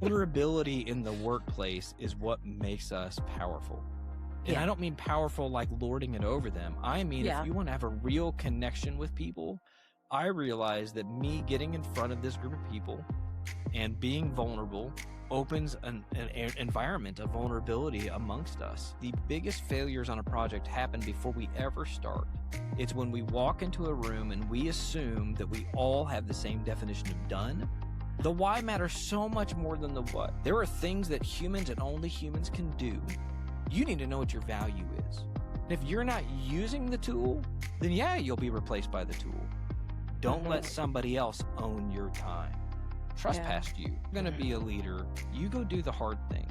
Vulnerability in the workplace is what makes us powerful. And I don't mean powerful like lording it over them. I mean, if you want to have a real connection with people, I realize that me getting in front of this group of people and being vulnerable opens an environment of vulnerability amongst us. The biggest failures on a project happen before we ever start. It's when we walk into a room and we assume that we all have the same definition of done. The why matters so much more than the what. There are things that humans and only humans can do. You need to know what your value is. And if you're not using the tool, then you'll be replaced by the tool. Don't let somebody else own your time. Trust past you. You're going to be a leader. You go do the hard thing.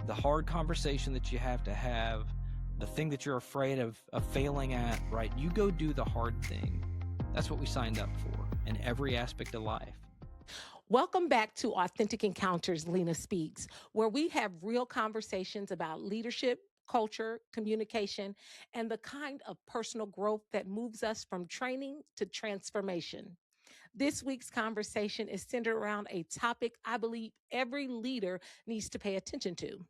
The hard conversation that you have to have, the thing that you're afraid of failing at, right? You go do the hard thing. That's what we signed up for in every aspect of life. Welcome back to Authentic Encounters, Lena Speaks, where we have real conversations about leadership, culture, communication, and the kind of personal growth that moves us from training to transformation. This week's conversation is centered around a topic I believe every leader needs to pay attention to: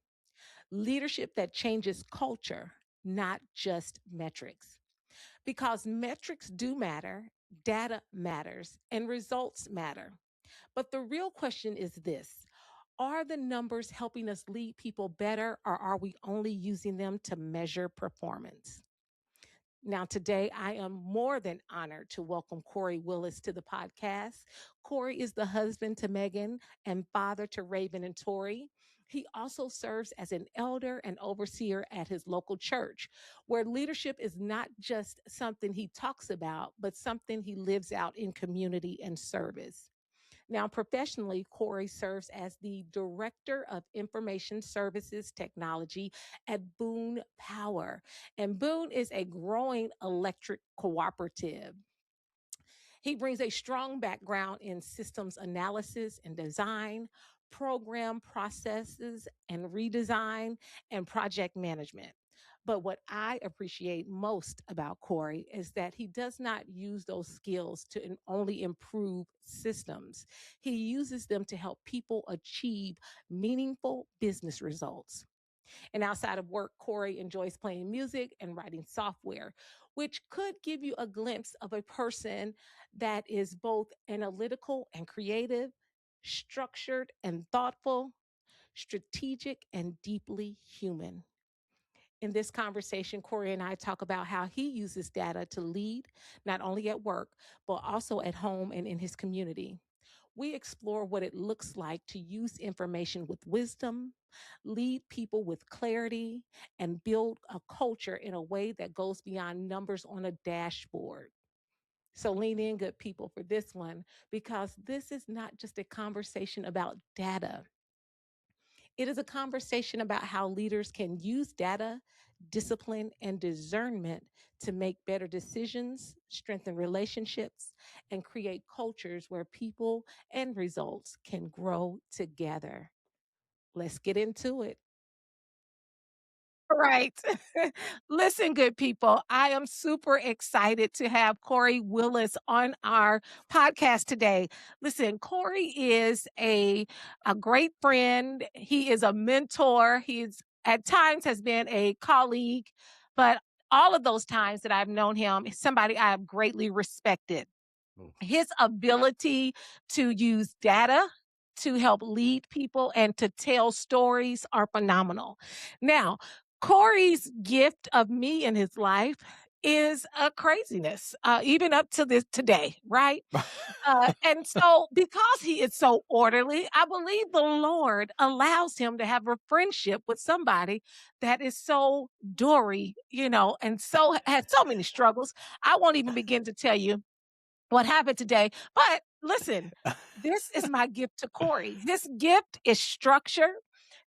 leadership that changes culture, not just metrics. Because metrics do matter, data matters, and results matter. But the real question is this: are the numbers helping us lead people better, or are we only using them to measure performance? Now, today, I am more than honored to welcome Corey Willis to the podcast. Corey is the husband to Megan and father to Raven and Tori. He also serves as an elder and overseer at his local church, where leadership is not just something he talks about, but something he lives out in community and service. Now, professionally, Corey serves as the Director of Information Services Technology at Boone Power. And Boone is a growing electric cooperative. He brings a strong background in systems analysis and design, program processes and redesign, and project management. But what I appreciate most about Corey is that he does not use those skills to only improve systems. He uses them to help people achieve meaningful business results. And outside of work, Corey enjoys playing music and writing software, which could give you a glimpse of a person that is both analytical and creative, structured and thoughtful, strategic and deeply human. In this conversation, Corey and I talk about how he uses data to lead, not only at work, but also at home and in his community. We explore what it looks like to use information with wisdom, lead people with clarity, and build a culture in a way that goes beyond numbers on a dashboard. So lean in, good people, for this one, because this is not just a conversation about data. It is a conversation about how leaders can use data, discipline, and discernment to make better decisions, strengthen relationships, and create cultures where people and results can grow together. Let's get into it. Right. Listen, good people, I am super excited to have Corey Willis on our podcast today. Listen, Corey is a great friend. He is a mentor. He's at times has been a colleague, but all of those times that I've known him, is somebody I have greatly respected. His ability to use data to help lead people and to tell stories are phenomenal. Now, Corey's gift of me in his life is a craziness, even up to this today, right? And so, because he is so orderly, I believe the Lord allows him to have a friendship with somebody that is so dory, and so has so many struggles. I won't even begin to tell you what happened today. But listen, this is my gift to Corey. This gift is structure.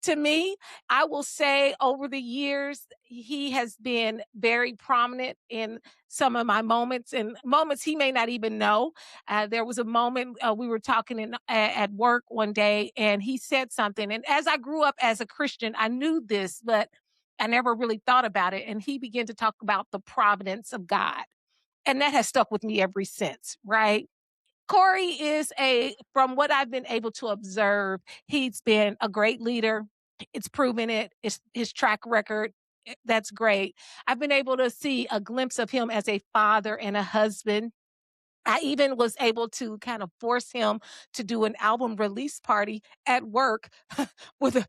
To me, I will say over the years, he has been very prominent in some of my moments and moments he may not even know. There was a moment we were talking at work one day and he said something. And as I grew up as a Christian, I knew this, but I never really thought about it. And he began to talk about the providence of God. And that has stuck with me ever since, right? Corey is from what I've been able to observe, he's been a great leader. It's proven it. It's his track record. That's great. I've been able to see a glimpse of him as a father and a husband. I even was able to kind of force him to do an album release party at work with a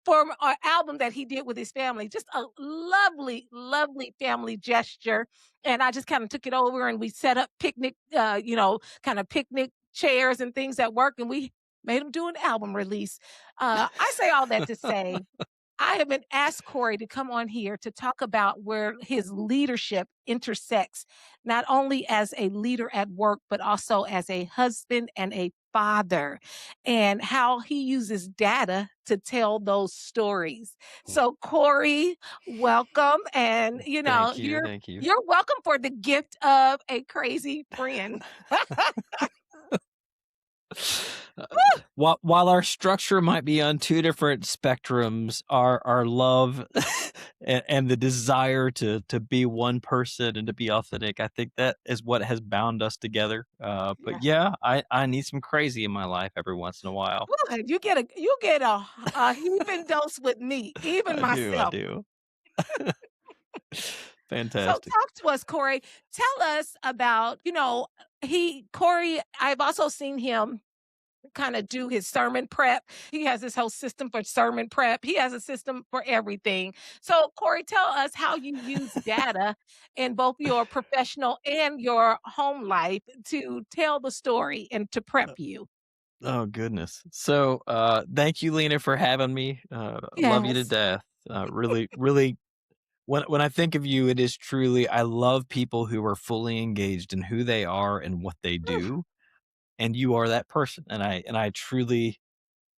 for an album that he did with his family. Just a lovely, lovely family gesture. And I just kind of took it over and we set up picnic, kind of picnic chairs and things at work, and we made him do an album release. I say all that to say I have been asked Corey to come on here to talk about where his leadership intersects, not only as a leader at work, but also as a husband and a father, and how he uses data to tell those stories. So, Corey, welcome. And, Thank you. Thank you. you're welcome for the gift of a crazy friend. While our structure might be on two different spectrums, our love and the desire to be one person and to be authentic, I think that is what has bound us together. But yeah, I need some crazy in my life every once in a while. Good. You get a heaping dose with me, even I myself. do. So Fantastic. talk to us, Corey. Tell us about, Corey, I've also seen him kind of do his sermon prep. He has this whole system for sermon prep. He has a system for everything. So, Corey, tell us how you use data in both your professional and your home life to tell the story and to prep you. Oh goodness. So thank you, Lena, for having me. Love you to Yes. death. Really, really when I think of you, it is truly I love people who are fully engaged in who they are and what they do. And you are that person. And I truly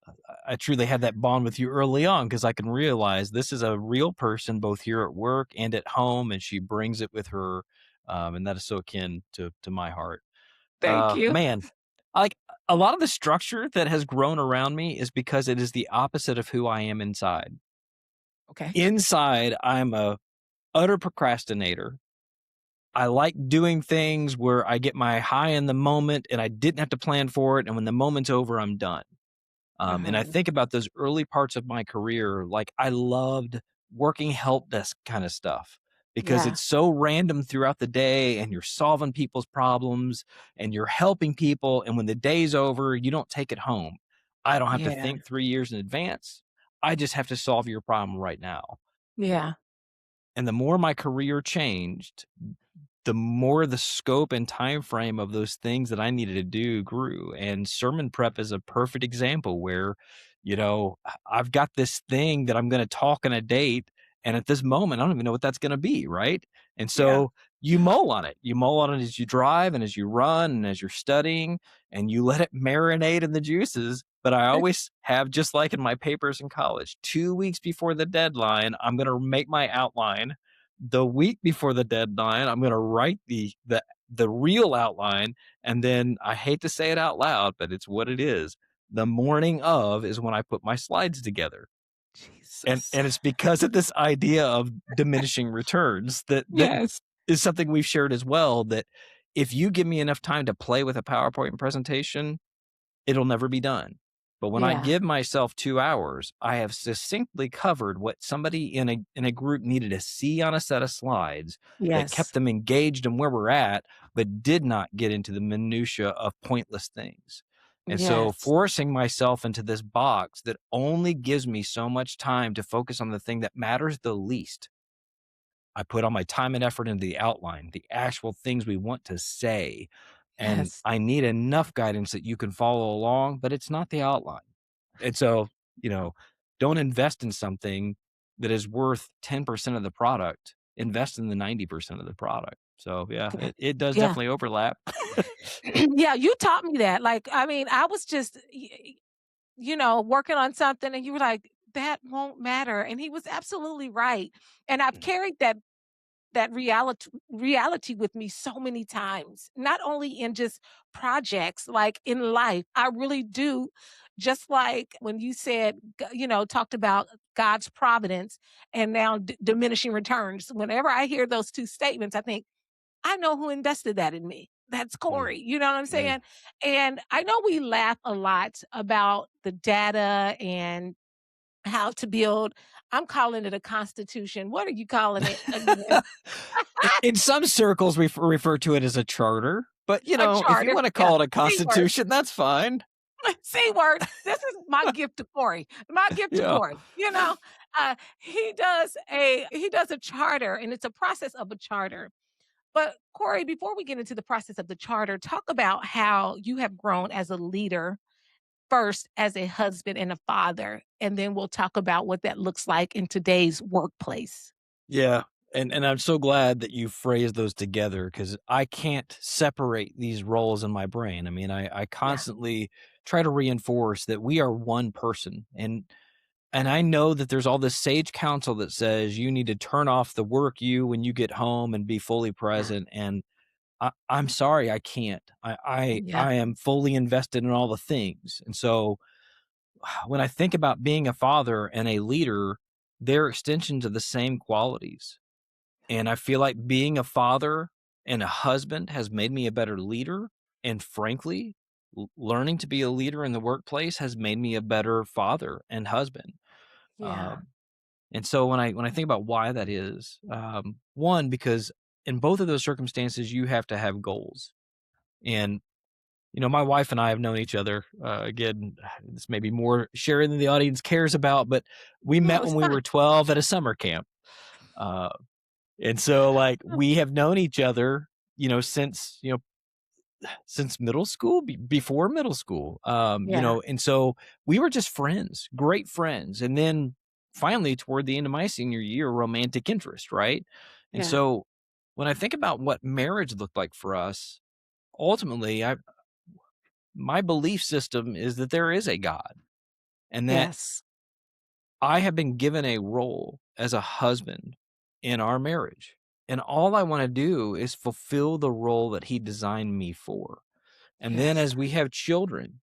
had that bond with you early on because I can realize this is a real person both here at work and at home, and she brings it with her. And that is so akin to my heart. Thank you. Man, like a lot of the structure that has grown around me is because it is the opposite of who I am inside. Okay. Inside, I'm a utter procrastinator. I like doing things where I get my high in the moment and I didn't have to plan for it. And when the moment's over, I'm done. And I Uh-huh. think about those early parts of my career, like I loved working help desk kind of stuff because Yeah. it's so random throughout the day and you're solving people's problems and you're helping people. And when the day's over, you don't take it home. I don't have to Yeah. think 3 years in advance. I just have to solve your problem right now. Yeah. And the more my career changed, the more the scope and time frame of those things that I needed to do grew. And sermon prep is a perfect example where, I've got this thing that I'm going to talk on a date. And at this moment, I don't even know what that's going to be. Right. And Yeah. so you mull on it. You mull on it as you drive and as you run and as you're studying and you let it marinate in the juices. But I always have, just like in my papers in college, 2 weeks before the deadline, I'm going to make my outline. The week before the deadline, I'm gonna write the real outline, and then I hate to say it out loud, but it's what it is. The morning of is when I put my slides together. And Jesus. and it's because of this idea of diminishing returns that Yes. is something we've shared as well, that if you give me enough time to play with a PowerPoint presentation, it'll never be done. But when I Yeah. give myself 2 hours, I have succinctly covered what somebody in a group needed to see on a set of slides that kept Yes. them engaged in where we're at, but did not get into the minutia of pointless things. And so Yes. forcing myself into this box that only gives me so much time to focus on the thing that matters the least. I put all my time and effort into the outline, the actual things we want to say. And Yes. I need enough guidance that you can follow along, but it's not the outline. And so, you know, don't invest in something that is worth 10% of the product. Invest in the 90% of the product. So yeah, Okay. it does Yeah. definitely overlap. Yeah, you taught me that. Like, I mean, I was just, working on something and you were like, that won't matter. And he was absolutely right. And I've carried that reality with me so many times, not only in just projects, like in life. I really do. Just like when you said, talked about God's providence and now diminishing returns. Whenever I hear those two statements, I think, I know who invested that in me. That's Mm, Corey. You know what I'm mm. saying? And I know we laugh a lot about the data and how to build. I'm calling it a constitution. What are you calling it again? In some circles, we refer to it as a charter, but, A if you charter. wanna Yeah. call it a C word. constitution, that's fine. C word. This is my gift to Corey. My gift to Yeah. Corey. He does a charter, and it's a process of a charter. But Corey, before we get into the process of the charter, talk about how you have grown as a leader first as a husband and a father, and then we'll talk about what that looks like in today's workplace. Yeah, and I'm so glad that you phrased those together because I can't separate these roles in my brain. I mean, I Yeah, constantly try to reinforce that we are one person, and I know that there's all this sage counsel that says you need to turn off the work you when you get home and be fully yeah, present, and I'm sorry, I can't. yeah, I am fully invested in all the things, and so when I think about being a father and a leader, they're extensions of the same qualities. And I feel like being a father and a husband has made me a better leader. And frankly, learning to be a leader in the workplace has made me a better father and husband. yeah. Um, and so when I think about why that is, one, because in both of those circumstances, you have to have goals. And my wife and I have known each other. Again, this may be more sharing than the audience cares about, but we No, met it's when we fine. were 12 at a summer camp. Uh, and so, like, Oh, we have known each other, since middle school, before middle school. yeah, And so we were just friends, great friends. And then finally, toward the end of my senior year, romantic interest, right? And yeah, so when I think about what marriage looked like for us, ultimately, my belief system is that there is a God and that yes, I have been given a role as a husband in our marriage. And all I want to do is fulfill the role that he designed me for. And then yes, as we have children,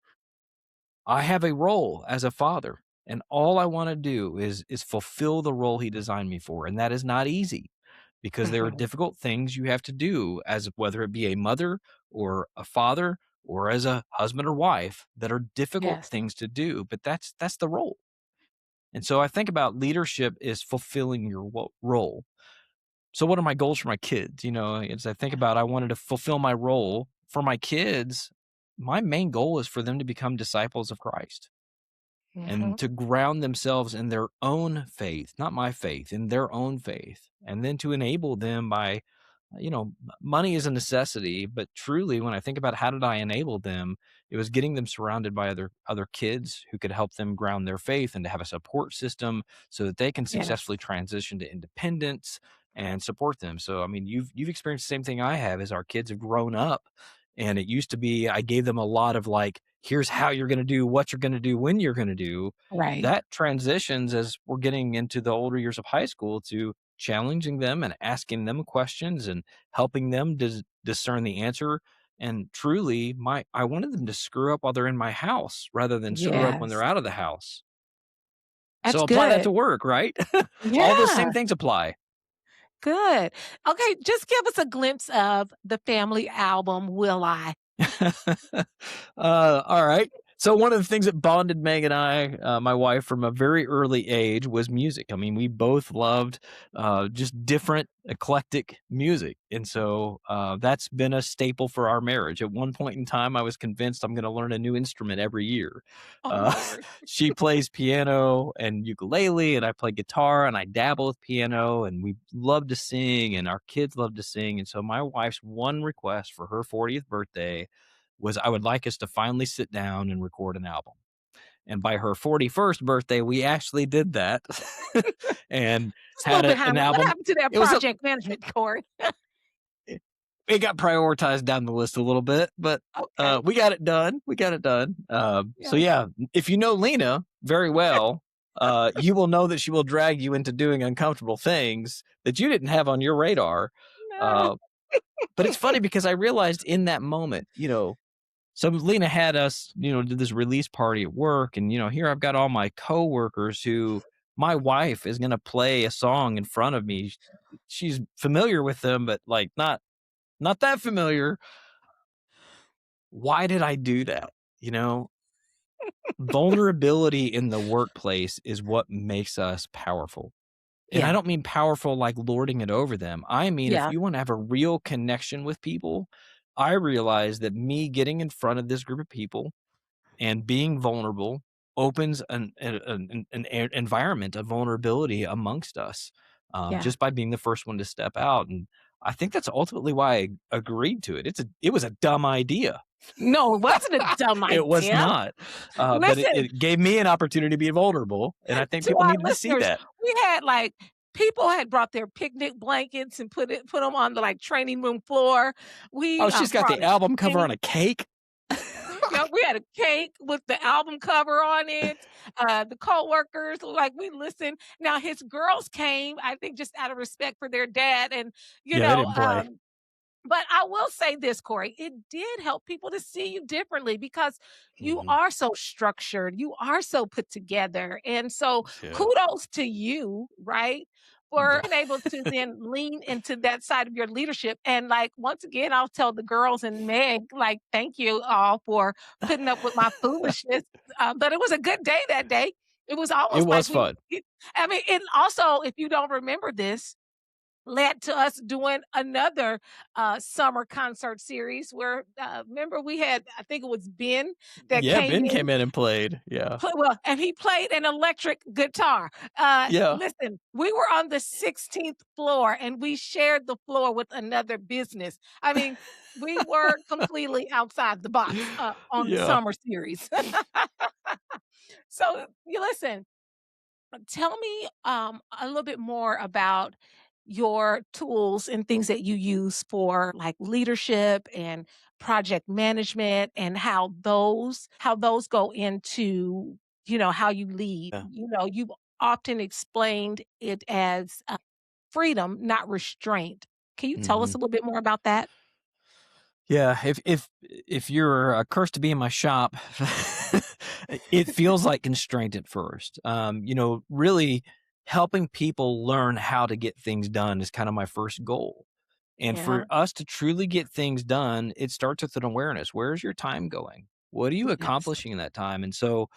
I have a role as a father. And all I want to do is fulfill the role he designed me for. And that is not easy because there are mhm, difficult things you have to do as whether it be a mother or a father or as a husband or wife that are difficult yes, things to do, but that's the role. And so I think about leadership is fulfilling your role. So what are my goals for my kids? As I think yeah, about I wanted to fulfill my role for my kids, my main goal is for them to become disciples of Christ and mhm, to ground themselves in their own faith, not my faith, in their own faith, and then to enable them by, money is a necessity, but truly, when I think about how did I enable them, it was getting them surrounded by other kids who could help them ground their faith and to have a support system so that they can yes, successfully transition to independence and support them. So, I mean, you've experienced the same thing I have as our kids have grown up, and it used to be I gave them a lot of like, here's how you're going to do what you're going to do when you're going to do. right, That transitions as we're getting into the older years of high school to challenging them and asking them questions and helping them discern the answer. And truly, I wanted them to screw up while they're in my house rather than screw up when they're yes. out of the house. That's So apply that good. to work, right? All those Yeah, same things apply. good. Okay, just give us a glimpse of the family album, Will I? All right. So one of the things that bonded Meg and I, my wife, from a very early age was music. I mean, we both loved just different eclectic music, and so that's been a staple for our marriage. At one point in time, I was convinced I'm going to learn a new instrument every year. Oh, Uh, Lord. she plays piano and ukulele, and I play guitar, and I dabble with piano, and we love to sing, and our kids love to sing. And so my wife's one request for her 40th birthday was I would like us to finally sit down and record an album. And by her 41st birthday, we actually did that and Just a little had an behind me. What album. happened to that It was a project management, Corey? it it got prioritized down the list a little bit, but Okay. we got it done. We got it done. So Yeah. yeah, if you know Lena very well, you will know that she will drag you into doing uncomfortable things that you didn't have on your radar. No. Uh, but it's funny because I realized in that moment, so Lena had us, did this release party at work, and here I've got all my coworkers who my wife is going to play a song in front of me. She's familiar with them, but like not that familiar. why did I do that? You know, vulnerability in the workplace is what makes us powerful. And I Yeah. don't mean powerful like lording it over them. I mean, if Yeah. you want to have a real connection with people, I realize that me getting in front of this group of people and being vulnerable opens an environment of vulnerability amongst us, Yeah. just by being the first one to step out. And I think that's ultimately why I agreed to it. It was a dumb idea. No, it wasn't a dumb It was idea. not, but Listen, it gave me an opportunity to be vulnerable, and I think to people our needed to see listeners, that. we had like people had brought their picnic blankets and put them on the like training room floor. Oh, We she's got brought the a album cover on spinning. a cake. Yeah, we had a cake with the album cover on it. The coworkers, like we listened. Now his girls came, I think, just out of respect for their dad, and you Yeah, they know, didn't play. but I will say this, Corey, it did help people to see you differently because you Mhm. are so structured, you are so put together. And so Yeah. kudos to you, right? For Yeah. being able to then lean into that side of your leadership. And like once again, I'll tell the girls and Meg, like, thank you all for putting up with my foolishness. But it was a good day that day. It was It almost like was fun. I mean, and also, if you don't remember this, led to us doing another summer concert series where remember we had, I think it was Ben that Yeah, came Ben in, came in and played. Yeah. well, and he played an electric guitar. Yeah. Listen, we were on the 16th floor and we shared the floor with another business. I mean, we were completely outside the box on the Yeah. summer series. So you listen, tell me a little bit more about your tools and things that you use for like leadership and project management and how those go into how you lead. Yeah. You've often explained it as freedom, not restraint. Can you tell us Mhm. a little bit more about that? Yeah, if you're cursed to be in my shop, it feels like constraint at first. Really helping people learn how to get things done is kind of my first goal. And Yeah. for us to truly get things done, it starts with an awareness. Where's your time going? What are you Yes. accomplishing in that time? And so,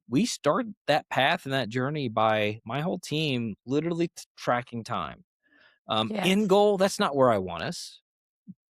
we start that path and that journey by my whole team literally tracking time. End Yes. goal, that's not where I want us.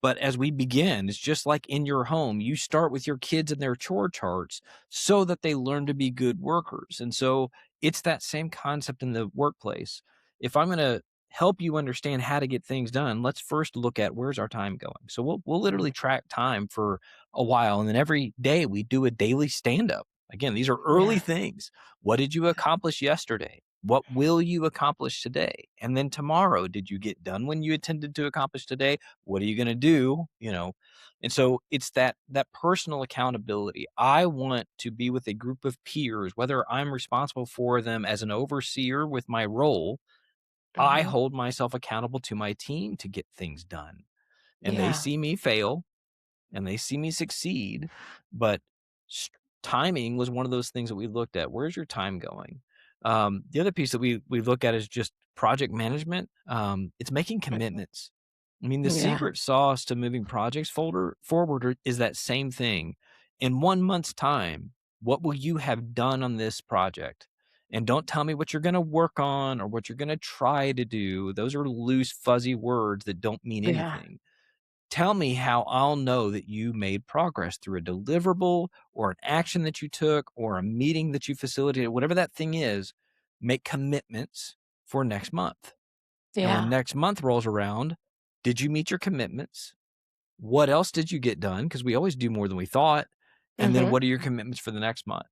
But as we begin, it's just like in your home, you start with your kids and their chore charts so that they learn to be good workers. And so it's that same concept in the workplace. If I'm going to help you understand how to get things done, let's first look at where's our time going. So we'll literally track time for a while, and then every day we do a daily stand up. Again, these are early Yes. things. What did you accomplish yesterday? What will you accomplish today? And then tomorrow, did you get done when you intended to accomplish today? What are you going to do? And so it's that personal accountability. I want to be with a group of peers, whether I'm responsible for them as an overseer with my role. I Hmm. hold myself accountable to my team to get things done, and they Yeah. see me fail and they see me succeed. But s- timing was one of those things that we looked at. Where's your time going? The other piece that we look at is just project management. It's making commitments. I mean, the Yeah. secret sauce to moving projects forward is that same thing. In 1 month's time, what will you have done on this project? And don't tell me what you're going to work on or what you're going to try to do. Those are loose, fuzzy words that don't mean Yeah. anything. Tell me how I'll know that you made progress through a deliverable or an action that you took or a meeting that you facilitated, whatever that thing is. Make commitments for next month. And when Yeah. next month rolls around, did you meet your commitments? What else did you get done? Because we always do more than we thought. And then Hmm. what are your commitments for the next month?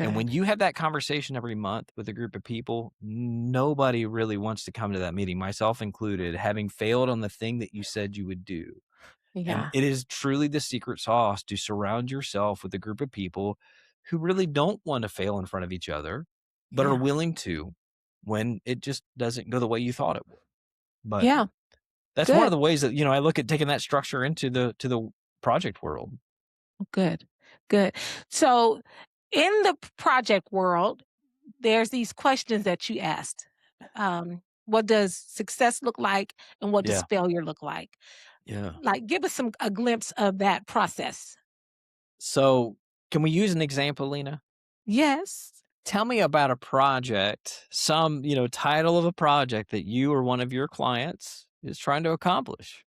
And when Good. you have that conversation every month with a group of people, nobody really wants to come to that meeting, myself included, having failed on the thing that you said you would do. And Yeah. it is truly the secret sauce to surround yourself with a group of people who really don't want to fail in front of each other, but are Yeah. willing to when it just doesn't go the way you thought it would. But Yeah. that's one of Good. the ways that, I look at taking that structure into the project world. Good. Good. So in the project world, there's these questions that you asked. What does success look like and what does Yeah. failure look like? Yeah. Like, give us a glimpse of that process. So can we use an example, Lena? Yes. Tell me about a project, some, title of a project that you or one of your clients is trying to accomplish.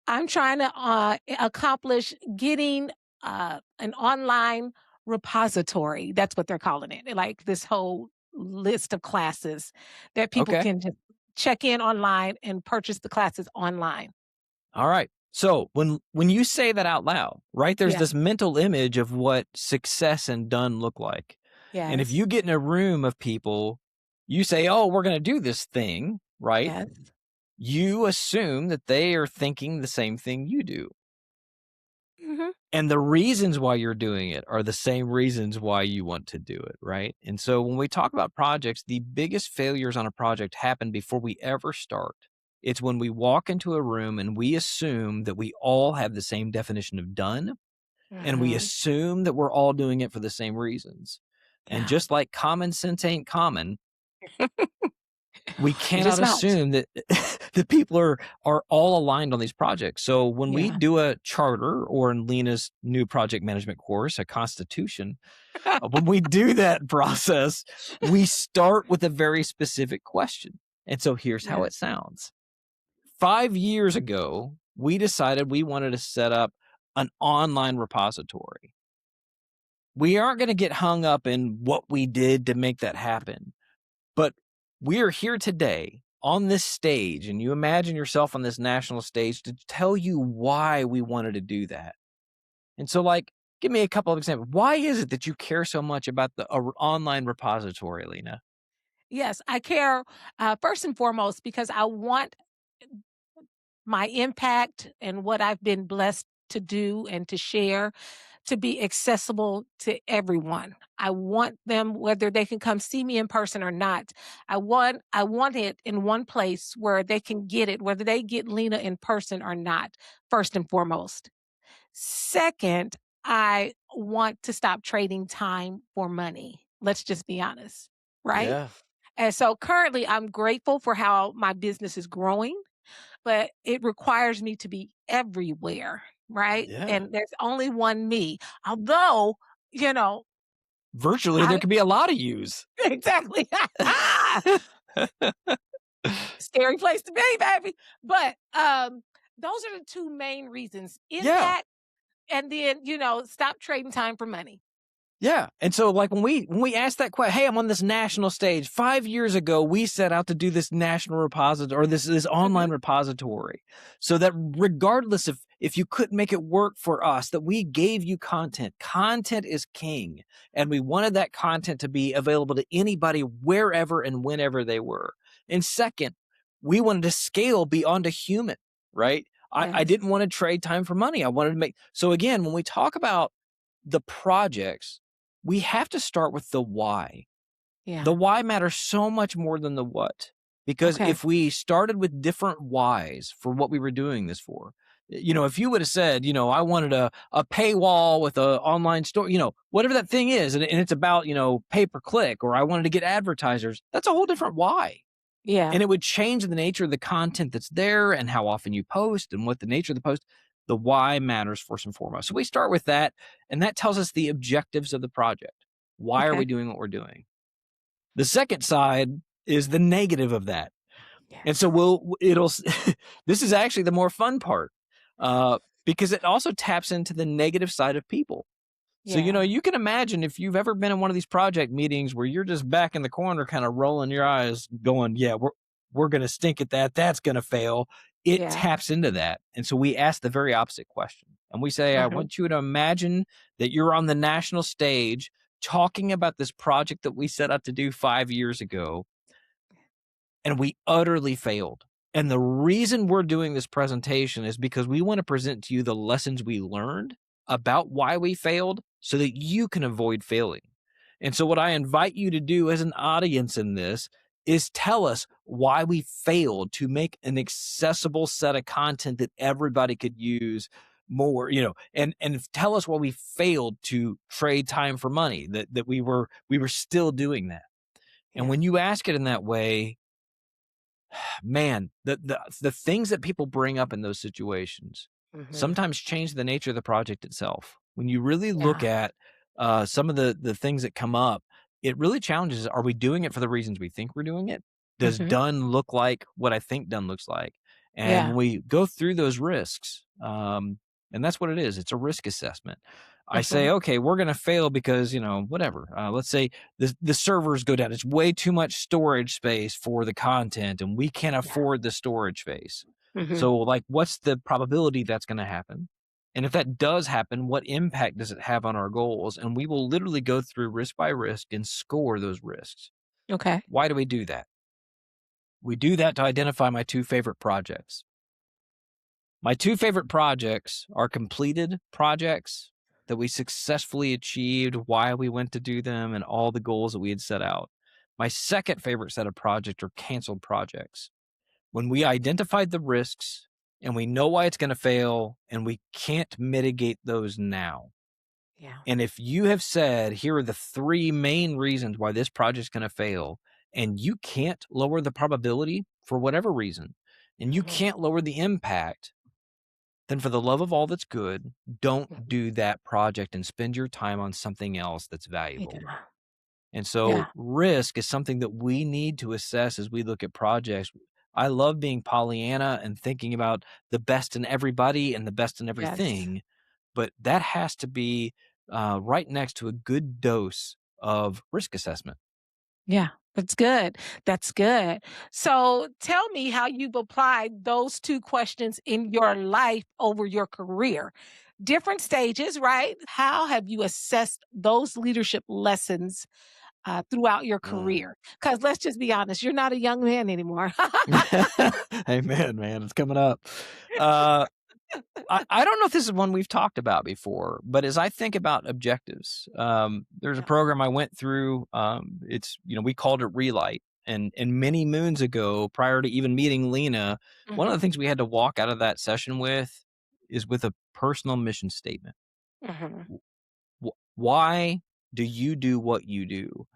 I'm trying to accomplish getting an online repository. That's what they're calling it. Like this whole list of classes that people Okay. can just check in online and purchase the classes online. All right. So when you say that out loud, right, there's Yeah. this mental image of what success and done look like. And if Yes. you get in a room of people, you say, "Oh, we're going to do this thing," right? Yes. You assume that they are thinking the same thing you do. Hmm. And the reasons why you're doing it are the same reasons why you want to do it, right? And so when we talk about projects, the biggest failures on a project happen before we ever start. It's when we walk into a room and we assume that we all have the same definition of done, and we Hmm. assume that we're all doing it for the same reasons. And Yeah. just like common sense ain't common, we It is cannot not. assume that the people are all aligned on these projects. So when we Yeah. do a charter, or in Lena's new project management course, a constitution, when we do that process, we start with a very specific question. And so here's how Yeah. it sounds. 5 years ago, we decided we wanted to set up an online repository. We aren't going to get hung up in what we did to make that happen. But we are here today on this stage, and you imagine yourself on this national stage, to tell you why we wanted to do that. And so, give me a couple of examples. Why is it that you care so much about the online repository, Lena? Yes, I care first and foremost because I want my impact and what I've been blessed to do and to share to be accessible to everyone. I want them, whether they can come see me in person or not. I want it in one place where they can get it, whether they get Lena in person or not, first and foremost. Second, I want to stop trading time for money. Let's just be honest, right? Yeah. And so currently I'm grateful for how my business is growing, but it requires me to be everywhere, right? Yeah. And there's only one me. Although, you know, Virtually, there I could be a lot of yous. exactly. Scary place to be, baby. But those are the two main reasons. Yeah. Impact and then, stop trading time for money. Yeah. And so when we ask that question, hey, I'm on this national stage. 5 years ago, we set out to do this national repository, or this Mhm. online repository, so that regardless if you couldn't make it work for us, that we gave you content. Content is king. And we wanted that content to be available to anybody wherever and whenever they were. And second, we wanted to scale beyond a human, right? I Yes. didn't want to trade time for money. I wanted to make, so again, when we talk about the projects, we have to start with the why. Yeah. The why matters so much more than the what. Because Okay. if we started with different whys for what we were doing this for, if you would have said, I wanted a paywall with an online store, whatever that thing is, and it's about, pay per click, or I wanted to get advertisers, that's a whole different why. Yeah. And it would change the nature of the content that's there and how often you post and what the nature of the post. The why matters first and foremost. So we start with that, and that tells us the objectives of the project. Why are we Okay. doing what we're doing? The second side is the negative of that. And Yes. so this is actually the more fun part, because it also taps into the negative side of people. So, Yeah. you can imagine if you've ever been in one of these project meetings where you're just back in the corner, kind of rolling your eyes going, yeah, we're going to stink at that. That's going to fail. It Yeah. taps into that. And so we ask the very opposite question. And we say, I Mhm. want you to imagine that you're on the national stage talking about this project that we set out to do 5 years ago, and we utterly failed. And the reason we're doing this presentation is because we want to present to you the lessons we learned about why we failed so that you can avoid failing. And so, what I invite you to do as an audience in this is tell us why we failed to make an accessible set of content that everybody could use more, and tell us why we failed to trade time for money, that we were still doing that. And Yeah. when you ask it in that way, Man, the things that people bring up in those situations Hmm. sometimes change the nature of the project itself. When you really look Yeah. at some of the things that come up, it really challenges, are we doing it for the reasons we think we're doing it? Does Hmm. done look like what I think done looks like? And Yeah. when we go through those risks, and that's what it is, it's a risk assessment. I Hmm. say, okay, we're going to fail because, whatever. Let's say the servers go down. It's way too much storage space for the content, and we can't Yeah. afford the storage space. Hmm. So, like, what's the probability that's going to happen? And if that does happen, what impact does it have on our goals? And we will literally go through risk by risk and score those risks. Okay. Why do we do that? We do that to identify my two favorite projects. My two favorite projects are completed projects that we successfully achieved, why we went to do them, and all the goals that we had set out. My second favorite set of projects are canceled projects. When we identified the risks and we know why it's going to fail and we can't mitigate those now. Yeah. And if you have said, here are the three main reasons why this project's going to fail, and you can't lower the probability for whatever reason, and you Hmm. can't lower the impact, then for the love of all that's good, don't do that project and spend your time on something else that's valuable. Yeah. And so Yeah. risk is something that we need to assess as we look at projects. I love being Pollyanna and thinking about the best in everybody and the best in Yes. everything, but that has to be right next to a good dose of risk assessment. Yeah. That's good. That's good. So tell me how you've applied those two questions in your life over your career. Different stages, right? How have you assessed those leadership lessons throughout your Mm. career? Because let's just be honest, you're not a young man anymore. Amen, man. It's coming up. Uh, I don't know if this is one we've talked about before, but as I think about objectives, there's a Yeah. program I went through. It's, we called it Relight. And many moons ago, prior to even meeting Lena, one of the Hmm. things we had to walk out of that session with is with a personal mission statement. Hmm. Why do you do what you do?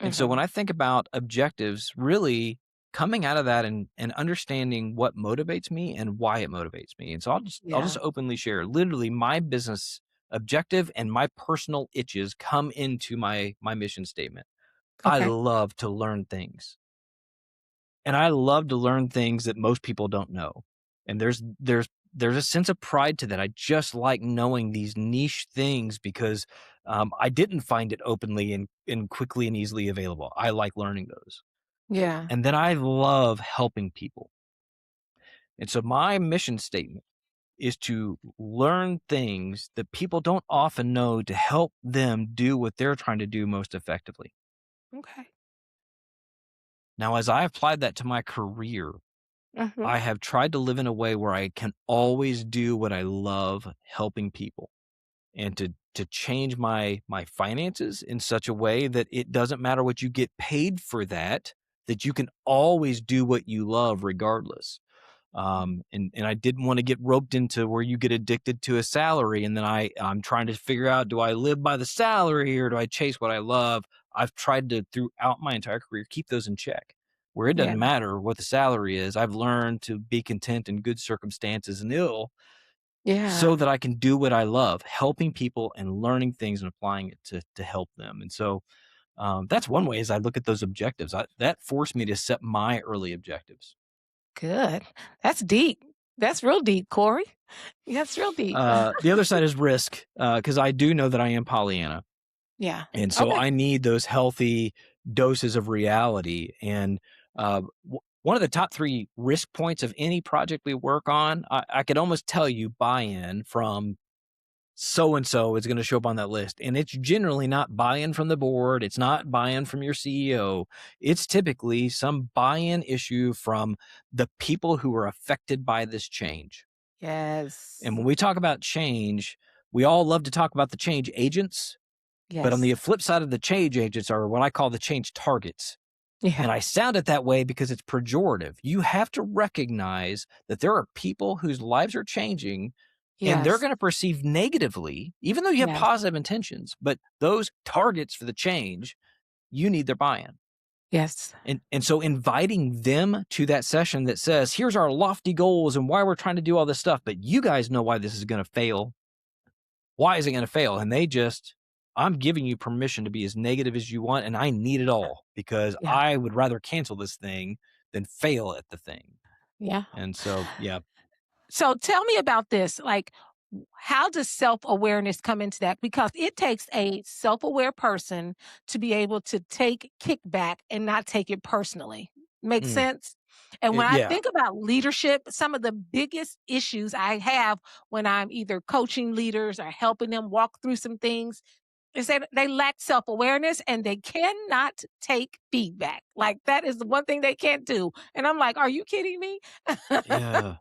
And so when Hmm. I think about objectives, really coming out of that and understanding what motivates me and why it motivates me. And so I'll just Yeah. openly share, literally my business objective and my personal itches come into my mission statement. I Okay. love to learn things. And I love to learn things that most people don't know. And there's a sense of pride to that. I just like knowing these niche things because I didn't find it openly and quickly and easily available. I like learning those. Yeah. And then I love helping people. And so my mission statement is to learn things that people don't often know to help them do what they're trying to do most effectively. Okay. Now, as I applied that to my career, Hmm. I have tried to live in a way where I can always do what I love, helping people, and to change my finances in such a way that it doesn't matter what you get paid for that you can always do what you love regardless. And I didn't want to get roped into where you get addicted to a salary, and then I'm trying to figure out, do I live by the salary or do I chase what I love? I've tried to, throughout my entire career, keep those in check, where it Yeah. doesn't matter what the salary is. I've learned to be content in good circumstances and ill, so Yeah. that I can do what I love, helping people and learning things and applying it to help them. And so that's one way as I look at those objectives. That forced me to set my early objectives. Good. That's deep. That's real deep, Corey. That's real deep. The other side is risk, because I do know that I am Pollyanna. Yeah. And so Okay. I need those healthy doses of reality. And one of the top three risk points of any project we work on, I could almost tell you buy-in from so and so is going to show up on that list. And it's generally not buy-in from the board. It's not buy-in from your CEO. It's typically some buy-in issue from the people who are affected by this change. And Yes. when we talk about change, we all love to talk about the change agents, but on the Yes. flip side of the change agents are what I call the change targets. Yeah. And I sound it that way because it's pejorative. You have to recognize that there are people whose lives are changing and they're Yes. going to perceive negatively, even though you have Yes. positive intentions, but those targets for the change, you need their buy-in. Yes. And so inviting them to that session that says, here's our lofty goals and why we're trying to do all this stuff, but you guys know why this is going to fail. Why is it going to fail? And I'm giving you permission to be as negative as you want. And I need it all because Yeah. I would rather cancel this thing than fail at the thing. Yeah. And so, yeah. So tell me about this. Like, how does self awareness come into that? Because it takes a self aware person to be able to take kickback and not take it personally. Makes Mm, sense? And when I yeah. think about leadership, some of the biggest issues I have when I'm either coaching leaders or helping them walk through some things is that they lack self awareness and they cannot take feedback. Like, that is the one thing they can't do. And I'm like, are you kidding me? Yeah.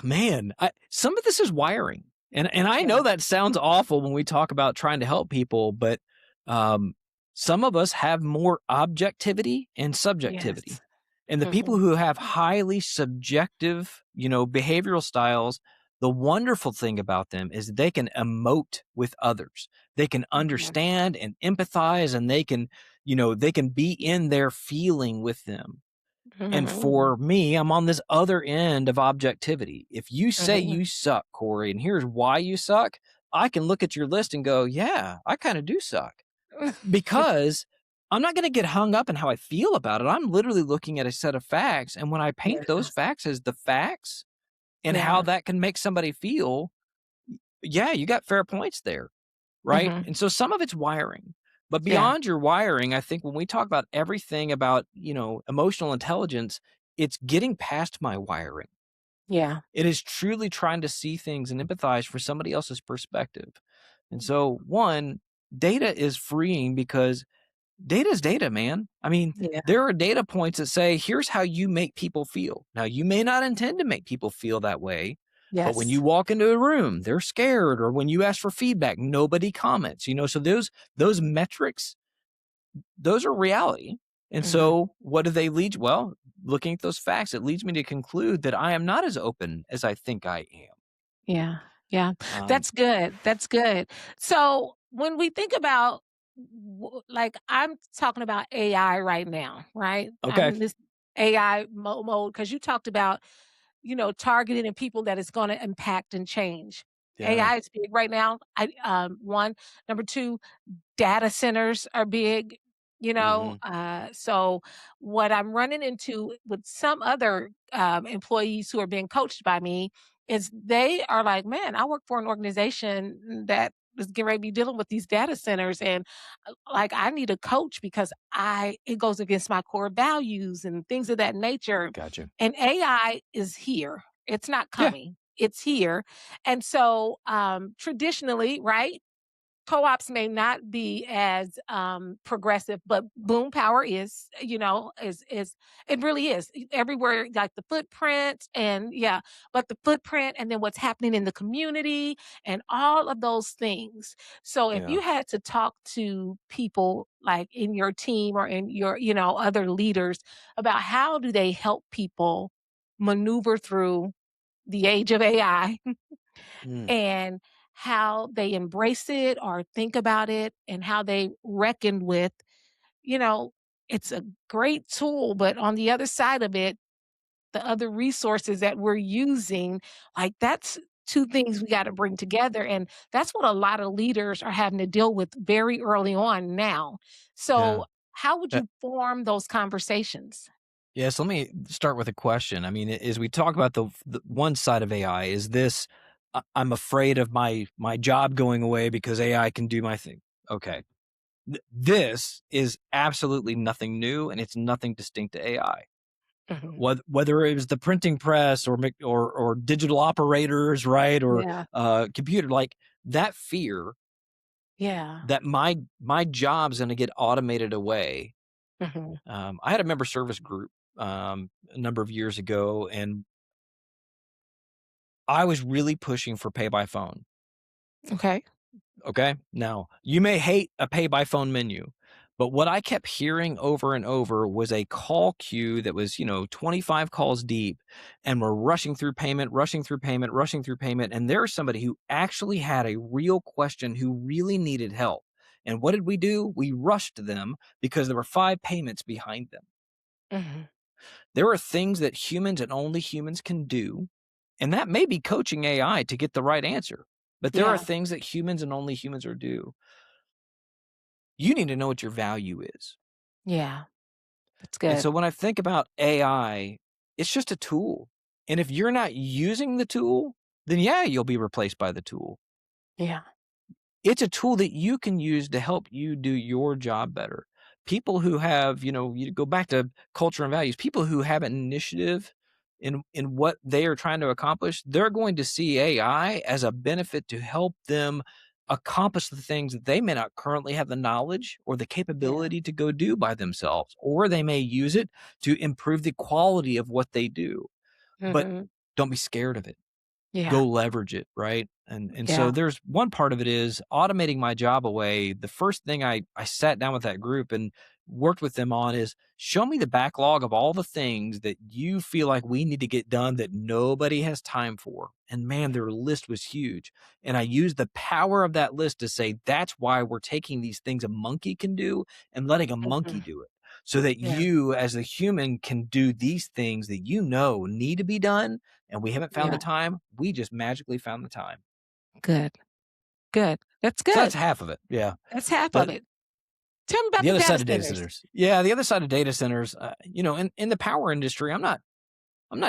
Man, some of this is wiring. And I Yeah. know that sounds awful when we talk about trying to help people, but um, some of us have more objectivity and subjectivity. Yes. And the people Mhm. who have highly subjective, behavioral styles, the wonderful thing about them is they can emote with others. They can Mhm. understand and empathize, and they can be in their feeling with them. And Mhm. for me, I'm on this other end of objectivity. If you say Mhm. you suck, Corey, and here's why you suck, I can look at your list and go, yeah, I kind of do suck. Because I'm not going to get hung up in how I feel about it. I'm literally looking at a set of facts. And when I paint those Yes. facts as the facts and how Yeah. that can make somebody feel, yeah, you got fair points there. Right. Mhm. And so some of it's wiring. But Yeah. beyond your wiring, I think when we talk about everything about, emotional intelligence, it's getting past my wiring. Yeah. It is truly trying to see things and empathize for somebody else's perspective. And so, one, data is freeing because data is data, man. I mean, Yeah. there are data points that say, here's how you make people feel. Now, you may not intend to make people feel that way, but when you Yes. walk into a room, they're scared, or when you ask for feedback, nobody comments, so those metrics, those are reality. And Mhm. so what do they lead? Well, looking at those facts, it leads me to conclude that I am not as open as I think I Yeah. Yeah. am. That's good. That's good. So, when we think about like, I'm talking about AI right now, right? I'm Okay. in this AI mode because you talked about, targeting the people that it's going to impact and change. Yeah. AI is big right now. One. Number two, data centers are big, Hmm. so what I'm running into with some other employees who are being coached by me is they are like, man, I work for an organization that is getting ready to be dealing with these data centers, and like, I need a coach because I it goes against my core values and things of that nature. Gotcha. And AI is here. It's not Yeah. coming. It's here. And so traditionally, right? Co-ops may not be as progressive, but boom power is, is it really is everywhere, like the footprint and yeah, but the footprint and then what's happening in the community and all of those things. So if Yeah. you had to talk to people like in your team or in your, other leaders about how do they help people maneuver through the age of AI Mm. and how they embrace it or think about it and how they reckon with, you know, it's a great tool, but on the other side of it, the other resources that we're using, like that's two things we got to bring together. And that's what a lot of leaders are having to deal with very early on now. Yeah. So, how would Uh, you form those conversations? yes. Let me start with a question. I mean, as we talk about the one side of AI, is this, I'm afraid of my job going away because AI can do my thing. Okay. This is absolutely nothing new and it's nothing distinct to AI. Mhm. Whether it was the printing press or digital operators, right? Or Yeah. computer, like that fear Yeah. that my job's going to get automated away. Mhm. I had a member service group a number of years ago, and I was really pushing for pay by phone. Okay. Okay. Now, you may hate a pay by phone menu, but what I kept hearing over and over was a call queue that was, 25 calls deep, and we're rushing through payment, rushing through payment, rushing through payment. And there's somebody who actually had a real question, who really needed help. And what did we do? We rushed them because there were 5 payments behind them. Mhm. There are things that humans and only humans can do, and that may be coaching AI to get the right answer. But there are Yeah. things that humans and only humans are do. You need to know what your value is. Yeah. That's And good. so when I think about AI, it's just a tool. And if you're not using the tool, then yeah, you'll be replaced by the tool. Yeah. It's a tool that you can use to help you do your job better. People who have, you go back to culture and values, people who have an initiative in what they are trying to accomplish, they're going to see AI as a benefit to help them accomplish the things that they may not currently have the knowledge or the Yeah. capability to go do by themselves, or they may use it to improve the quality of what they do. But Mhm. don't be scared of it. Yeah. Go leverage it, right? And so Yeah. there's one part of it is automating my job away. The first thing I sat down with that group and worked with them on is show me the backlog of all the things that you feel like we need to get done that nobody has time for. And man, their list was huge. And I used the power of that list to say that's why we're taking these things a monkey can do and letting a monkey Mhm. do it. So that Yeah. you as a human can do these things that you know need to be done and we haven't found the Yeah. time, we just magically found the time. Good. Good. That's So that's good. half of it, yeah. That's half of But it. Tell me about the the other data side of data centers. centers, yeah, the other side of data centers, in the power industry, I'm not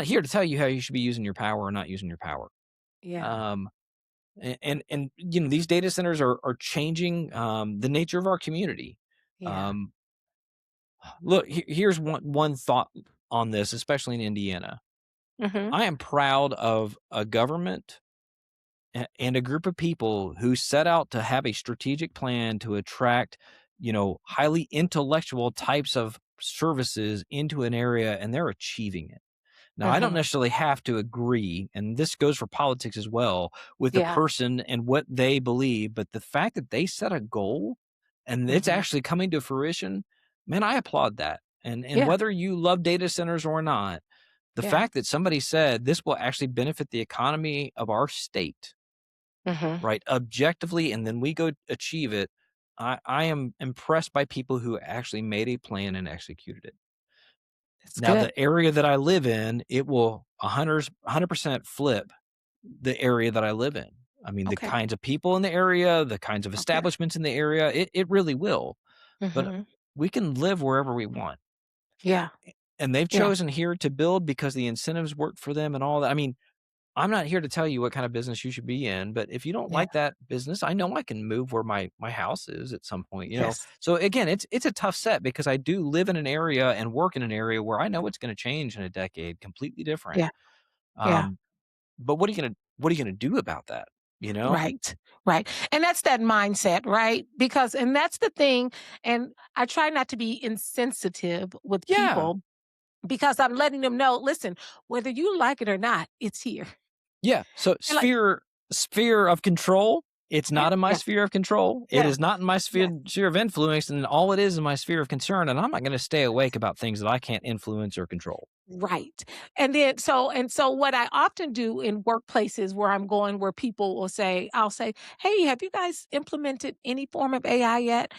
here to tell you how you should be using your power or not using your power. Yeah. Um, these data centers are changing, the nature of our community. Yeah. Um, look, here's one thought on this, especially in Indiana. Mhm. I am proud of a government and a group of people who set out to have a strategic plan to attract, highly intellectual types of services into an area, and they're achieving it. Now, I don't Mhm. necessarily have to agree, and this goes for politics as well, with the Yeah. person and what they believe, but the fact that they set a goal and it's Mhm. actually coming to fruition, man, I applaud that. And Yeah. whether you love data centers or not, the Yeah. fact that somebody said this will actually benefit the economy of our state, Mhm. right, objectively, and then we go achieve it. I am impressed by people who actually made a plan and executed it. That's Now, good. the area that I live in, it will 100% flip the area that I live in. I mean, the Okay. kinds of people in the area, the kinds of Okay. establishments in the area, it really will. But Mhm. we can live wherever we want. Yeah. And they've Yeah. chosen here to build because the incentives work for them and all that. I mean, I'm not here to tell you what kind of business you should be in, but if you don't Yeah. like that business, I know I can move where my house is at some point. Yes. So again, it's a tough set because I do live in an area and work in an area where I know it's going to change in a decade, completely different. Yeah. Yeah. Um, but what are you gonna do about that? You know? Right. Right. And that's that mindset, right? Because and that's the thing, and I try not to be insensitive with Yeah, people because I'm letting them know, listen, whether you like it or not, it's here. yeah. So And like, sphere of control. It's yeah, not in my yeah, sphere of control. It yeah, is not in my yeah. sphere of influence, and all it is my sphere of concern. And I'm not going to stay awake about things that I can't influence or control. Right. And so what I often do in workplaces where I'm going where people will say, I'll say, "Hey, have you guys implemented any form of AI yet?"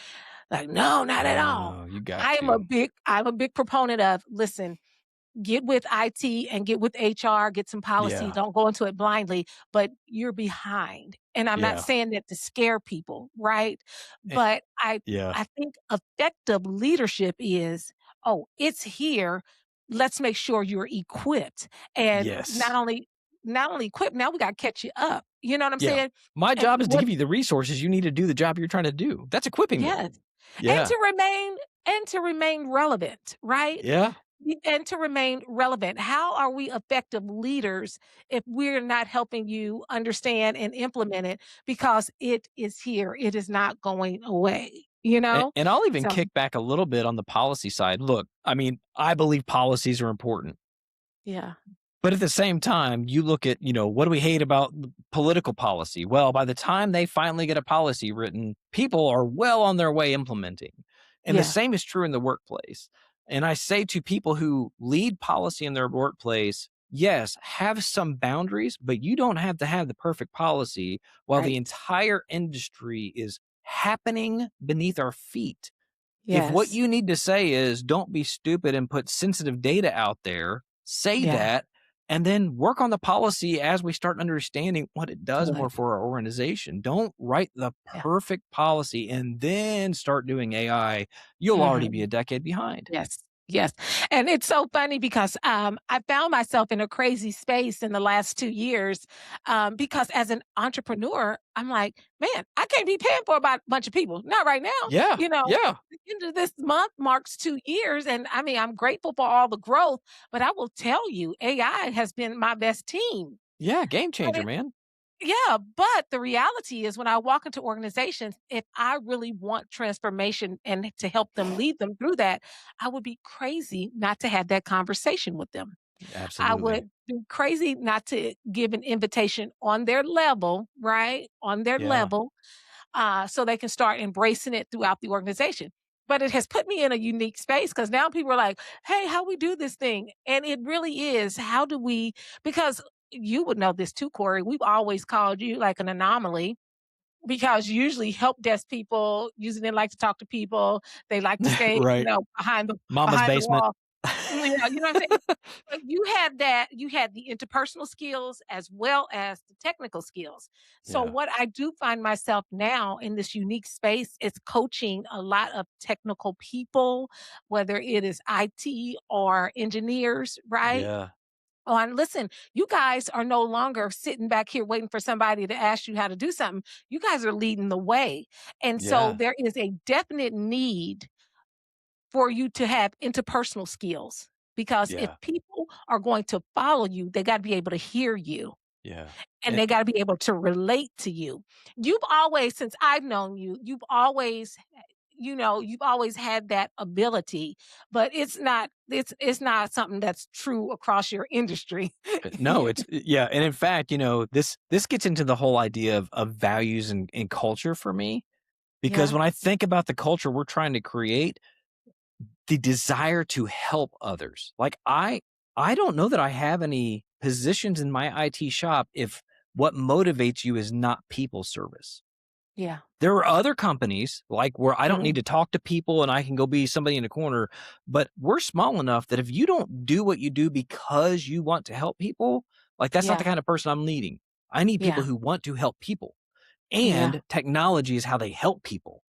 Like, "No, not at all." Oh, you got I'm a to. big I'm a big proponent of, listen, get with IT and get with HR, get some policy. Yeah, Don't go into it blindly, but you're behind. And I'm not yeah, saying that to scare people, right? eh, But yeah. I think effective leadership is, oh, it's here. Let's make sure you're equipped. And Yes, not only equipped, now we got to catch you up. You know what I'm yeah. saying? My And job is to what give you the resources you need to do the job you're trying to do. That's equipping me. yes. And Yeah, to remain relevant, right? yeah. And to remain relevant. How are we effective leaders if we're not helping you understand and implement it because it is here. It is not going away, you And, know? and I'll even So, kick back a little bit on the policy side. Look, I mean, I believe policies are important. yeah. But at the same time, you look at, what do we hate about political policy? Well, by the time they finally get a policy written, people are well on their way implementing. And the Yeah. same is true in the workplace. And I say to people who lead policy in their workplace, yes, have some boundaries, but you don't have to have the perfect policy while the Right. entire industry is happening beneath our feet. If what Yes. you need to say is don't be stupid and put sensitive data out there, say Yeah. that, and then work on the policy as we start understanding what it does more Good. for our organization. Don't write the Yeah. perfect policy and then start doing AI. You'll already be Mhm. a decade behind. Yes. Yes. And it's so funny because I found myself in a crazy space in the last 2 years because as an entrepreneur, I'm like, man, I can't be paying for a bunch of people. Not right now. Yeah. Yeah. The end of this month marks 2 years. And I mean, I'm grateful for all the growth, but I will tell you, AI has been my best team. Yeah. Game But changer, man. yeah, but the reality is when I walk into organizations, if I really want transformation and to help them lead them through that, I would be crazy not to have that conversation with them. I Absolutely. would be crazy not to give an invitation on their level, right? On their Yeah. level, so they can start embracing it throughout the organization. But it has put me in a unique space because now people are like, hey, how we do this thing? And it really is, how do we, because you would know this too, Corey. We've always called you like an anomaly because usually help desk people usually didn't like to talk to people. They like to stay, Right. Mama's behind the basement. wall. Yeah, you know what I'm saying? But you had that, you had the interpersonal skills as well as the technical skills. So Yeah. what I do find myself now in this unique space is coaching a lot of technical people, whether it is IT or engineers, right? Yeah. On listen, you guys are no longer sitting back here waiting for somebody to ask you how to do something. You guys are leading the way. And so Yeah. there is a definite need for you to have interpersonal skills because if Yeah. people are going to follow you, they got to be able to hear you Yeah. and they got to be able to relate to you. You've always, since I've known you, you've always had that ability, but it's not something that's true across your industry. No, it's yeah, and in fact, this gets into the whole idea of values and culture for me, because Yeah, when I think about the culture we're trying to create, the desire to help others. Like I don't know that I have any positions in my IT shop if what motivates you is not people service. yeah. There are other companies like where I don't Mhm. need to talk to people and I can go be somebody in a corner, but we're small enough that if you don't do what you do because you want to help people, like that's not the Yeah, kind of person I'm leading. I need people yeah, who want to help people. yeah. And technology is how they help people,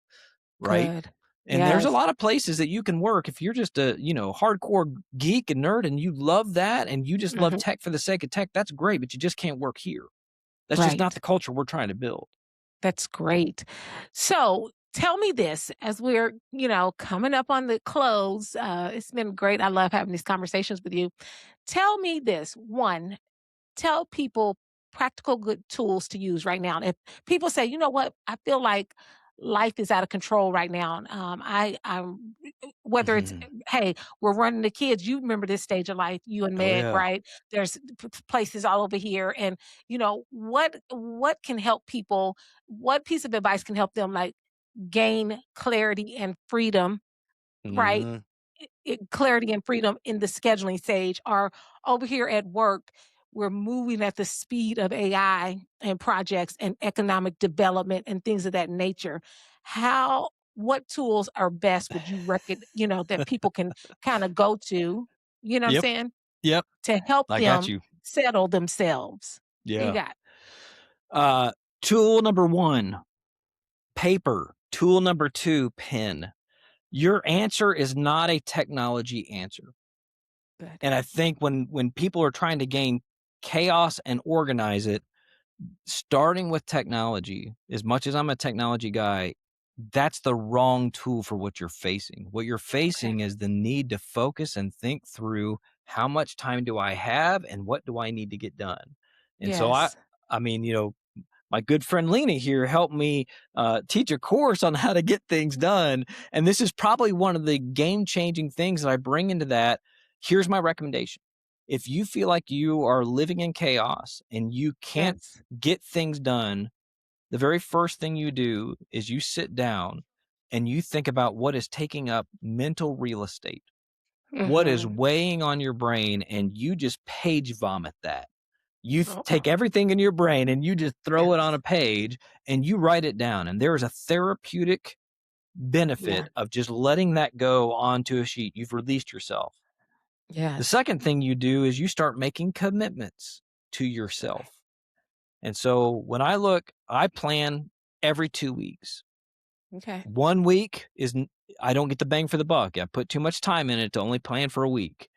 right? Good. And there's a Yes. lot of places that you can work if you're just a, hardcore geek and nerd and you love that and you just love Mhm. tech for the sake of tech, that's great, but you just can't work here. That's just not Right. the culture we're trying to build. That's great. So tell me this as we're, coming up on the close. It's been great. I love having these conversations with you. Tell me this one, tell people practical good tools to use right now. If people say, you know what, I feel like life is out of control right now. I'm whether it's Mhm. hey, we're running the kids. You remember this stage of life, you and Oh, Meg, yeah. right? There's places all over here, and what can help people? What piece of advice can help them like gain clarity and freedom, right? Mhm. Clarity and freedom in the scheduling stage or over here at work we're moving at the speed of AI and projects and economic development and things of that nature. How what tools are best would you reckon, that people can kind of go to, you know what I'm Yep. saying, Yep. to help I got them you. settle themselves? You Yeah. got Uh, Tool number 1, paper. Tool number 2, pen. Your answer is not a technology answer. good. And I think when people are trying to gain chaos and organize it, starting with technology, as much as I'm a technology guy, that's the wrong tool for what you're facing. What you're Okay. facing is the need to focus and think through how much time do I have and what do I need to get done. And so Yes. I mean, my good friend Lena here helped me teach a course on how to get things done. And this is probably one of the game changing things that I bring into that. Here's my recommendation. If you feel like you are living in chaos and you can't Yes. get things done, the very first thing you do is you sit down and you think about what is taking up mental real estate, what is Hmm. weighing on your brain, and you just page vomit that. You take everything in your brain and you just throw it on a page and you write it down. And there is a therapeutic benefit of just letting that go onto a sheet. You've released yourself. The second thing you do is you start making commitments to yourself. And so when I plan every 2 weeks. Okay. 1 week I don't get the bang for the buck. I put too much time in it to only plan for a week.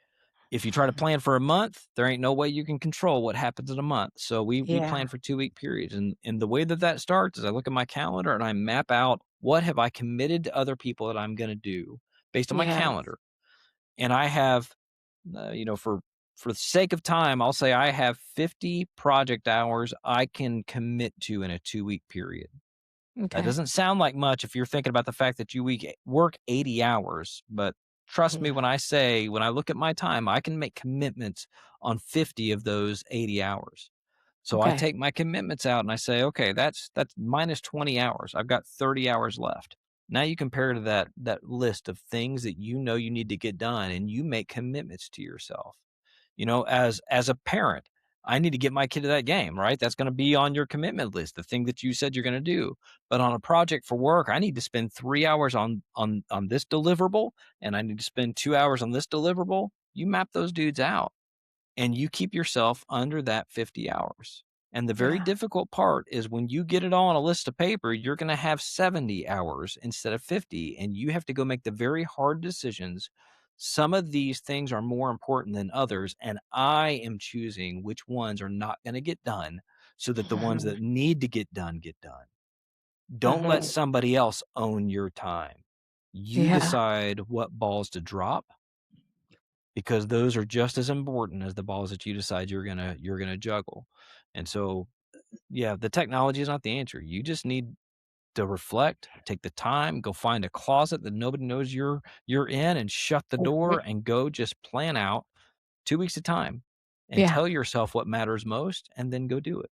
If you try to plan for a month, there ain't no way you can control what happens in a month. So we plan for 2-week periods. And the way that starts is I look at my calendar and I map out what have I committed to other people that I'm going to do based on my calendar. And I have, for the sake of time, I'll say I have 50 project hours I can commit to in a 2-week period. That doesn't sound like much if you're thinking about the fact that you work 80 hours, but trust me when I say, when I look at my time, I can make commitments on 50 of those 80 hours. So I take my commitments out and I say, okay, that's minus 20 hours. I've got 30 hours left. Now you compare to that list of things that you know you need to get done, and you make commitments to yourself. As a parent, I need to get my kid to that game, right? That's going to be on your commitment list, the thing that you said you're going to do. But on a project for work, I need to spend 3 hours on this deliverable, and I need to spend 2 hours on this deliverable. You map those dudes out, and you keep yourself under that 50 hours. And the very difficult part is when you get it all on a list of paper, you're going to have 70 hours instead of 50, and you have to go make the very hard decisions. Some of these things are more important than others, and I am choosing which ones are not going to get done so that the ones that need to get done get done. Don't let somebody else own your time. You decide what balls to drop, because those are just as important as the balls that you decide you're gonna juggle. And so, the technology is not the answer. You just need to reflect, take the time, go find a closet that nobody knows you're in, and shut the door and go just plan out 2 weeks at a time and tell yourself what matters most, and then go do it.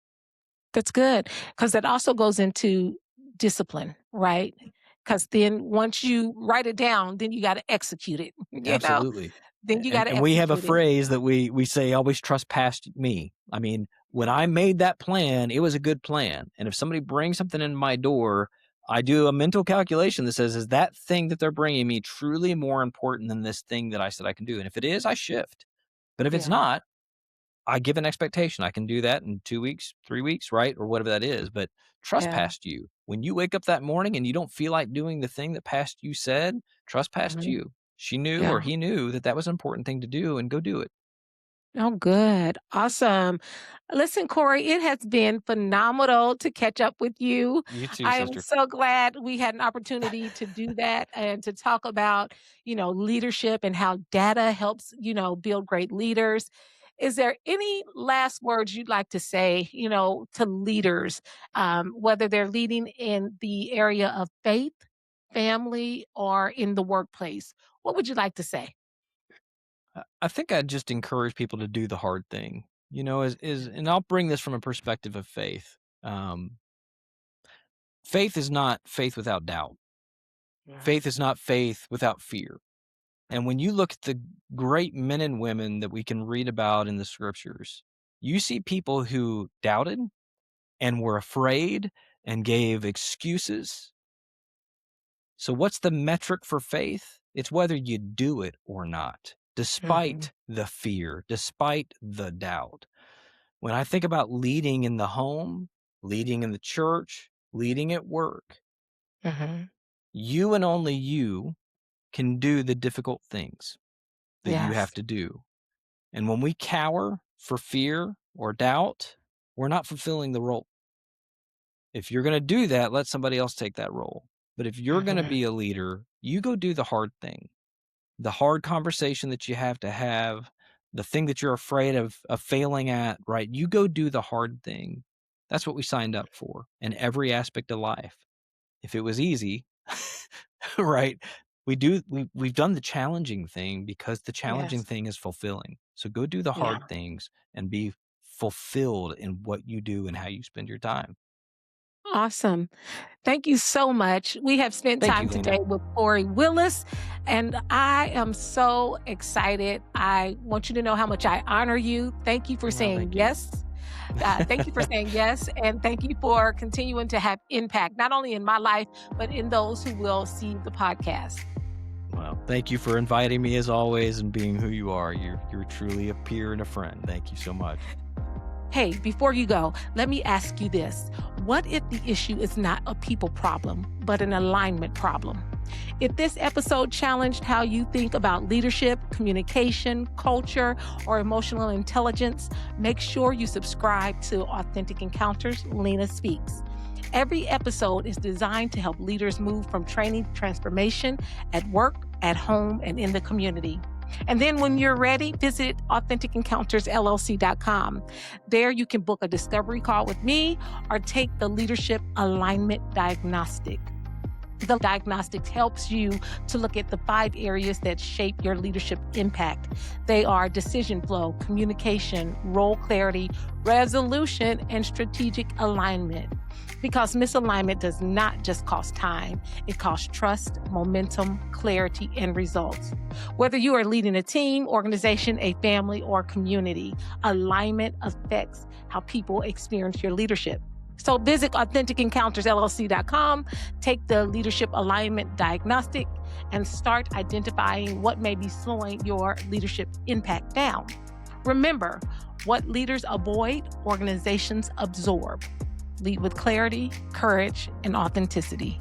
That's good, because that also goes into discipline, right? Because then once you write it down, then you got to execute it. Absolutely. Then you got to And we have a execute it. phrase that we say, always trust past me. I mean, when I made that plan, it was a good plan. And if somebody brings something in my door, I do a mental calculation that says, is that thing that they're bringing me truly more important than this thing that I said I can do? And if it is, I shift. But if it's not, I give an expectation. I can do that in 2 weeks, 3 weeks, right? Or whatever that is. But trust past you. When you wake up that morning and you don't feel like doing the thing that past you said, trust past you. She knew or he knew that was an important thing to do, and go do it. Oh, good. Awesome. Listen, Corey, it has been phenomenal to catch up with you. You too, I am sister. so glad we had an opportunity to do that and to talk about, leadership and how data helps, build great leaders. Is there any last words you'd like to say, to leaders, whether they're leading in the area of faith, family, or in the workplace? What would you like to say? I think I'd just encourage people to do the hard thing, and I'll bring this from a perspective of faith. Faith is not faith without doubt. Faith is not faith without fear. And when you look at the great men and women that we can read about in the scriptures, you see people who doubted and were afraid and gave excuses. So what's the metric for faith? It's whether you do it or not, despite the fear, despite the doubt. When I think about leading in the home, leading in the church, leading at work, you and only you can do the difficult things that you have to do. And when we cower for fear or doubt, we're not fulfilling the role. If you're going to do that, let somebody else take that role. But if you're going to be a leader, you go do the hard thing, the hard conversation that you have to have, the thing that you're afraid of failing at, right? You go do the hard thing. That's what we signed up for in every aspect of life. If it was easy, right? We've done the challenging thing because the challenging thing is fulfilling. So go do the hard things and be fulfilled in what you do and how you spend your time. Awesome. Thank you so much. We have spent time today with Corey Willis, and I am so excited. I want you to know how much I honor you. Thank you for saying yes. Thank you for saying yes. And thank you for continuing to have impact, not only in my life, but in those who will see the podcast. Well, thank you for inviting me as always and being who you are. You're truly a peer and a friend. Thank you so much. Hey, before you go, let me ask you this. What if the issue is not a people problem, but an alignment problem? If this episode challenged how you think about leadership, communication, culture, or emotional intelligence, make sure you subscribe to Authentic Encounters, Lena Speaks. Every episode is designed to help leaders move from training to transformation at work, at home, and in the community. And then when you're ready, visit AuthenticEncountersLLC.com. There you can book a discovery call with me or take the Leadership Alignment Diagnostic. The diagnostic helps you to look at the 5 areas that shape your leadership impact. They are decision flow, communication, role clarity, resolution, and strategic alignment. Because misalignment does not just cost time, it costs trust, momentum, clarity, and results. Whether you are leading a team, organization, a family, or community, alignment affects how people experience your leadership. So visit AuthenticEncountersLLC.com, take the Leadership Alignment Diagnostic, and start identifying what may be slowing your leadership impact down. Remember, what leaders avoid, organizations absorb. Lead with clarity, courage, and authenticity.